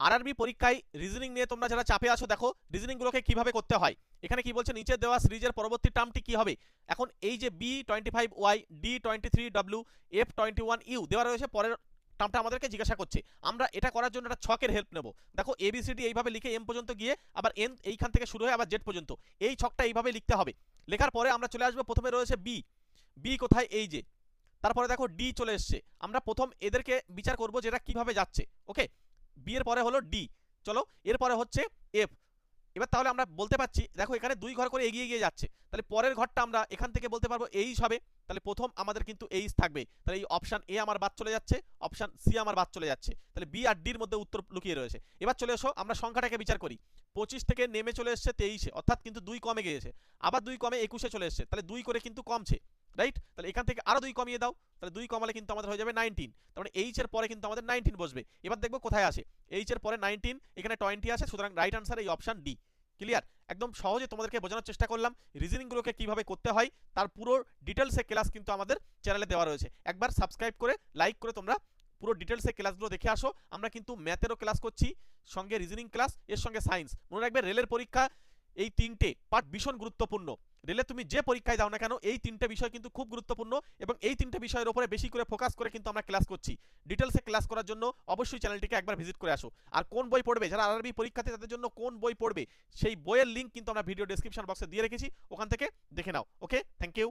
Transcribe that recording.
RRB পরীক্ষায় reasoning নিয়ে তোমরা যারা চাপে আছো, দেখো রিজনিংগুলোকে কিভাবে করতে হয়। এখানে কি বলছে, নিচে দেওয়া সিরিজের পরবর্তী টার্মটি কি হবে। এখন এই যে B25Y D23W F21U দেওয়া রয়েছে, পরের টার্মটা আমাদেরকে জিজ্ঞাসা করছে। আমরা এটা করার জন্য একটা ছকের হেল্প নেব। দেখো ABCD এইভাবে লিখে এম পর্যন্ত গিয়ে আবার এন এইখান থেকে শুরু হয়ে আবার জেড পর্যন্ত, এই ছকটা এইভাবে লিখতে হবে। লেখার পরে আমরা চলে আসবো, প্রথমে রয়েছে বি কোথায়, এই যে, তারপরে দেখো ডি চলে এসছে। আমরা প্রথম এদেরকে বিচার করব যে এটা কিভাবে যাচ্ছে। ওকে, বি এর পরে হলো ডি, চলো এরপরে হচ্ছে এফ। এবার তাহলে আমরা বলতে পারছি, দেখো এখানে 2 ঘর করে এগিয়ে গিয়ে যাচ্ছে, তাহলে পরের ঘরটা আমরা এখান থেকে বলতে পারবো এইচ হবে। তাহলে প্রথম আমাদের কিন্তু এইচ থাকবে, তাহলে এই অপশন এ আমার বাদ চলে যাচ্ছে, অপশন সি আমার বাদ চলে যাচ্ছে, তাহলে বি আর ডির মধ্যে উত্তর লুকিয়ে রয়েছে। এবার চলে এসো আমরা সংখ্যাটাকে বিচার করি। 25 থেকে নেমে চলে এসছে 23-এ, অর্থাৎ কিন্তু 2 কমে গিয়েছে। আবার 2 কমে 21-এ চলে এসছে, তাহলে 2 করে কিন্তু কমছে, রাইট। তাহলে এখান থেকে আরো 2 কমিয়ে দাও, তাহলে 2 কমালে কিন্তু আমাদের হয়ে যাবে 19। তার মানে এইচ এর পরে কিন্তু আমাদের 19 বসবে। এবার দেখবো কোথায় আসে, এইচ এর পরে 19, এখানে 20 আছে, সুতরাং রাইট আনসার এই অপশন ডি। ক্লিয়ার? একদম সহজে তোমাদেরকে বোঝানোর চেষ্টা করলাম রিজনিংগুলোকে কিভাবে করতে হয়, তার পুরো ডিটেলসে ক্লাস কিন্তু আমাদের চ্যানেলে দেওয়া রয়েছে। একবার সাবস্ক্রাইব করে লাইক করে তোমরা পুরো ডিটেলসে ক্লাসগুলো দেখে আসো। আমরা কিন্তু ম্যাথেরও ক্লাস করছি, সঙ্গে রিজনিং ক্লাস, এর সঙ্গে সায়েন্স। মনে রাখবে রেলের পরীক্ষা এই 3টে পার্ট ভীষণ গুরুত্বপূর্ণ। রেলে তুমি যে পরীক্ষায় দাও না কেন, এই 3টে বিষয় কিন্তু খুব গুরুত্বপূর্ণ, এবং এই 3টে বিষয়ের উপরে বেশি করে ফোকাস করে কিন্তু আমরা ক্লাস করছি। ডিটেলসে ক্লাস করার জন্য অবশ্যই চ্যানেলটিকে একবার ভিজিট করে আসো। আর কোন বই পড়বে, যারা আরআরবি পরীক্ষাতে তাদের জন্য কোন বই পড়বে, সেই বইয়ের লিঙ্ক কিন্তু আমরা ভিডিও ডেসক্রিপশন বক্সে দিয়ে রেখেছি, ওখান থেকে দেখে নাও। ওকে, থ্যাংক ইউ।